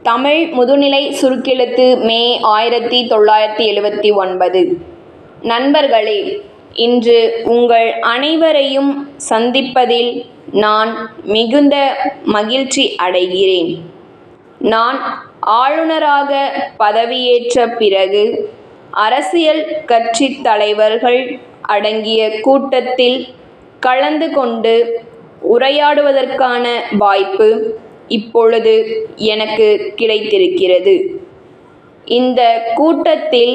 தமிழ் முதுநிலை சுருக்கெழுத்து மே 1979. நண்பர்களே, இன்று உங்கள் அனைவரையும் சந்திப்பதில் நான் மிகுந்த மகிழ்ச்சி அடைகிறேன். நான் ஆளுநராக பதவியேற்ற பிறகு அரசியல் கட்சித் தலைவர்கள் அடங்கிய கூட்டத்தில் கலந்து கொண்டு உரையாடுவதற்கான வாய்ப்பு இப்பொழுது எனக்கு கிடைத்திருக்கிறது. இந்த கூட்டத்தில்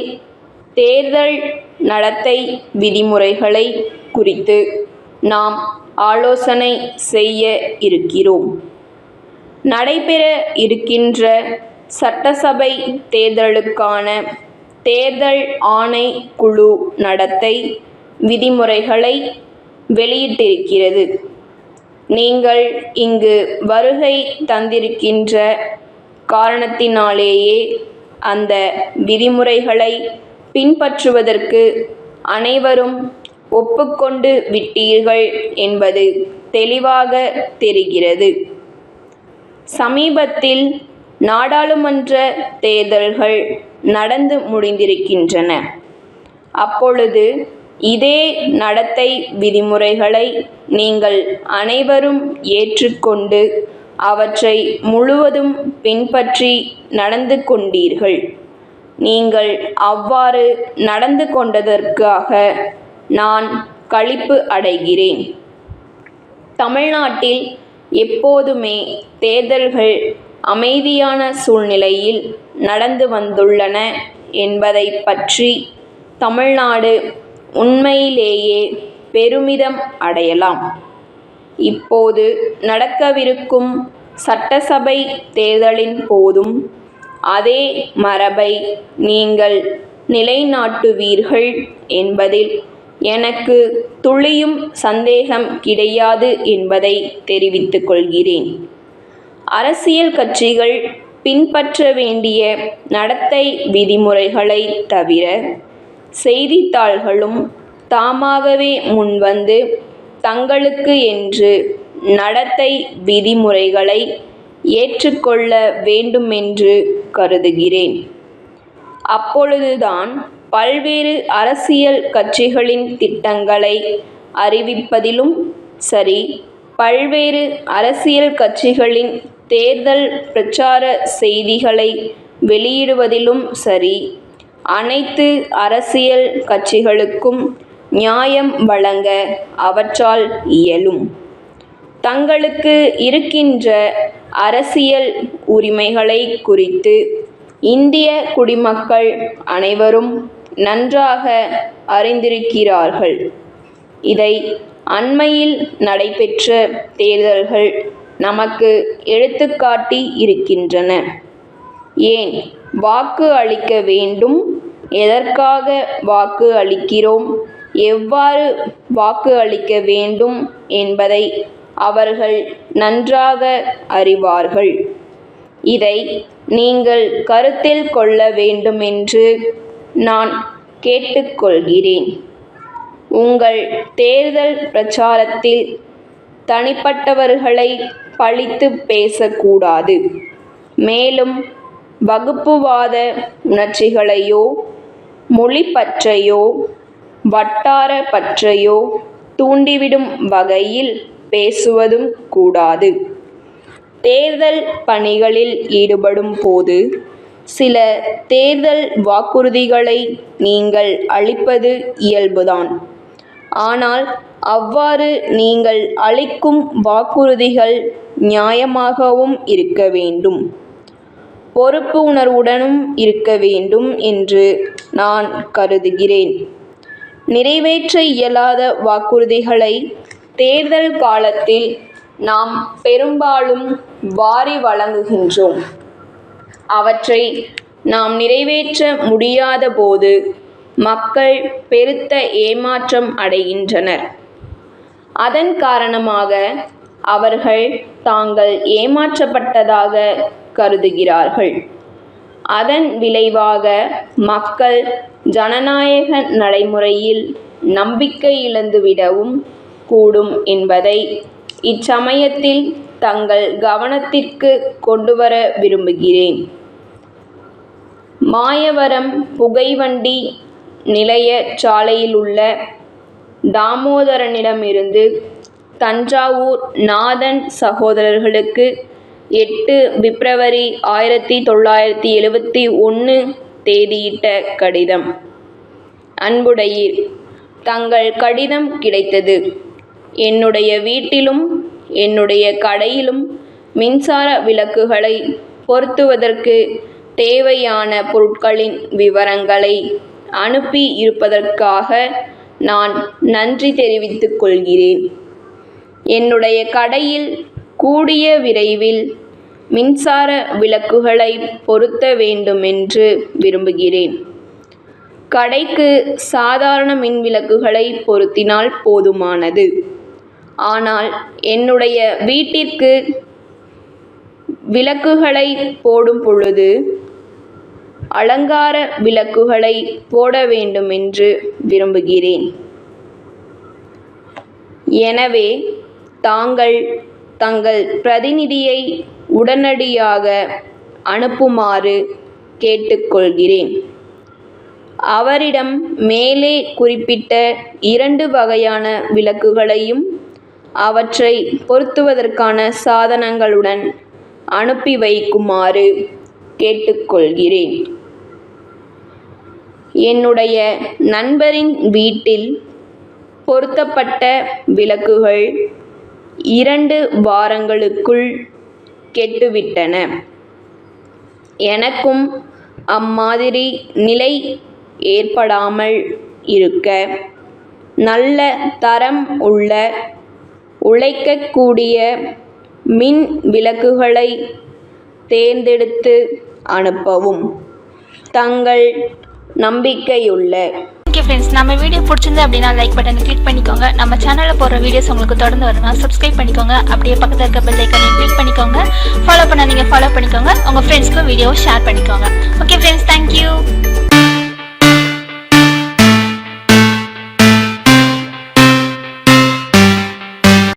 தேர்தல் நடத்தை விதிமுறைகளை குறித்து நாம் ஆலோசனை செய்ய இருக்கிறோம். நடைபெற இருக்கின்ற சட்டசபை தேர்தலுக்கான தேர்தல் ஆணைக்குழு நடத்தை விதிமுறைகளை வெளியிட்டிருக்கிறது. நீங்கள் இங்கு வருகை தந்திருக்கின்ற காரணத்தினாலேயே அந்த விதிமுறைகளை பின்பற்றுவதற்கு அனைவரும் ஒப்புக்கொண்டு விட்டீர்கள் என்பது தெளிவாக தெரிகிறது. சமீபத்தில் நாடாளுமன்ற தேர்தல்கள் நடந்து முடிந்திருக்கின்றன. அப்பொழுது இதே நடத்தை விதிமுறைகளை நீங்கள் அனைவரும் ஏற்றுக்கொண்டு அவற்றை முழுவதும் பின்பற்றி நடந்து கொண்டீர்கள். நீங்கள் அவ்வாறு நடந்து கொண்டதற்காக நான் களிப்பு அடைகிறேன். தமிழ்நாட்டில் எப்போதுமே தேர்தல்கள் அமைதியான சூழ்நிலையில் நடந்து வந்துள்ளன என்பதை பற்றி தமிழ்நாடு உண்மையிலேயே பெருமிதம் அடையலாம். இப்போது நடக்கவிருக்கும் சட்டசபை தேர்தலின் போதும் அதே மரபை நீங்கள் நிலைநாட்டுவீர்கள் என்பதில் எனக்கு துளியும் சந்தேகம் கிடையாது என்பதை தெரிவித்துக் கொள்கிறேன். அரசியல் கட்சிகள் பின்பற்ற வேண்டிய நடத்தை விதிமுறைகளை தவிர செய்தித்தாள்களும் தாமாகவே முன்வந்து தங்களுக்கு என்று நடத்தை விதிமுறைகளை ஏற்றுக்கொள்ள வேண்டுமென்று கருதுகிறேன். அப்பொழுதுதான் பல்வேறு அரசியல் கட்சிகளின் திட்டங்களை அறிவிப்பதிலும் சரி, பல்வேறு அரசியல் கட்சிகளின் தேர்தல் பிரச்சார செய்திகளை வெளியிடுவதிலும் சரி, அனைத்து அரசியல் கட்சிகளுக்கும் நியாயம் வழங்க அவற்றால் இயலும். தங்களுக்கு இருக்கின்ற அரசியல் உரிமைகளை குறித்து இந்திய குடிமக்கள் அனைவரும் நன்றாக அறிந்திருக்கிறார்கள். இதை அண்மையில் நடைபெற்ற தேர்தல்கள் நமக்கு எடுத்துக்காட்டி இருக்கின்றன. ஏன் வாக்கு அளிக்க வேண்டும், எதற்காக வாக்கு அளிக்கிறோம், எவ்வாறு வாக்கு அளிக்க வேண்டும் என்பதை அவர்கள் நன்றாக அறிவார்கள். இதை நீங்கள் கருத்தில் கொள்ள வேண்டுமென்று நான் கேட்டுக்கொள்கிறேன். உங்கள் தேர்தல் பிரச்சாரத்தில் தனிப்பட்டவர்களை பழித்து பேசக்கூடாது. மேலும் வகுப்புவாத உணர்ச்சிகளையோ, மொழி பற்றையோ, வட்டார பற்றையோ தூண்டிவிடும் வகையில் பேசுவதும் கூடாது. தேர்தல் பணிகளில் ஈடுபடும் போது சில தேர்தல் வாக்குறுதிகளை நீங்கள் அளிப்பது இயல்புதான். ஆனால் அவ்வாறு நீங்கள் அளிக்கும் வாக்குறுதிகள் நியாயமாகவும் இருக்க வேண்டும், பொறுப்பு உணர்வுடனும் இருக்க வேண்டும் என்று நான் கருதுகிறேன். நிறைவேற்ற இயலாத வாக்குறுதிகளை தேர்தல் காலத்தில் நாம் பெரும்பாலும் வாரி வழங்குகின்றோம். அவற்றை நாம் நிறைவேற்ற முடியாத போது மக்கள் பெருத்த ஏமாற்றம் அடைகின்றனர். அதன் காரணமாக அவர்கள் தாங்கள் ஏமாற்றப்பட்டதாக கருதுகிறார்கள். அதன் விளைவாக மக்கள் ஜனநாயக நடைமுறையில் நம்பிக்கை இழந்துவிடவும் கூடும் என்பதை இச்சமயத்தில் தங்கள் கவனத்திற்கு கொண்டுவர விரும்புகிறேன். மாயவரம் புகைவண்டி நிலைய சாலையிலுள்ள தாமோதரனிடமிருந்து தஞ்சாவூர் நாதன் சகோதரர்களுக்கு 8 பிப்ரவரி 1971 தேதியிட்ட கடிதம். அன்புடையீர், தங்கள் கடிதம் கிடைத்தது. என்னுடைய வீட்டிலும் என்னுடைய கடையிலும் மின்சார விளக்குகளை பொருத்துவதற்கு தேவையான பொருட்களின் விவரங்களை அனுப்பி இருப்பதற்காக நான் நன்றி தெரிவித்துக் கொள்கிறேன். என்னுடைய கடையில் கூடிய விரைவில் மின்சார விளக்குகளை பொருத்த வேண்டுமென்று விரும்புகிறேன். கடைக்கு சாதாரண மின் விளக்குகளை பொருத்தினால் போதுமானது. ஆனால் என்னுடைய வீட்டிற்கு விளக்குகளை போடும் பொழுது அலங்கார விளக்குகளை போட வேண்டுமென்று விரும்புகிறேன். எனவே தாங்கள் தங்கள் பிரதிநிதியை உடனடியாக அனுப்புமாறு கேட்டுக்கொள்கிறேன். அவரிடம் மேலே குறிப்பிட்ட 2 வகையான விளக்குகளையும் அவற்றை பொருத்துவதற்கான சாதனங்களுடன் அனுப்பி வைக்குமாறு கேட்டுக்கொள்கிறேன். என்னுடைய நண்பரின் வீட்டில் பொருத்தப்பட்ட விளக்குகள் 2 வாரங்களுக்குள் கெட்டுவிட்டன. எனக்கும் அம்மாதிரி நிலை ஏற்படாமல் இருக்க நல்ல தரம் உள்ள உழைக்கக்கூடிய மின் விளக்குகளை தேர்ந்தெடுத்து அனுப்பவும். தங்கள் நம்பிக்கையுள்ள. ஓகே ஃப்ரெண்ட்ஸ், நம்ம வீடியோ பிடிச்சிருந்து அப்படின்னா லைக் பட்டனை கிளிக் பண்ணிக்கோங்க. நம்ம சேனலில் போடுற வீடியோஸ் உங்களுக்கு தொடர்ந்து வரணும், சப்ஸ்கிரைப் பண்ணிக்கோங்க. அப்படியே பக்கத்தில் இருக்க பெல் ஐக்கானையும் கிளிக் பண்ணிக்கோங்க. ஃபாலோ பண்ணாதீங்க, ஃபாலோ பண்ணிக்கோங்க. உங்கள் ஃப்ரெண்ட்ஸ்க்கும் வீடியோவை ஷேர் பண்ணிக்கோங்க. Okay friends, thank you.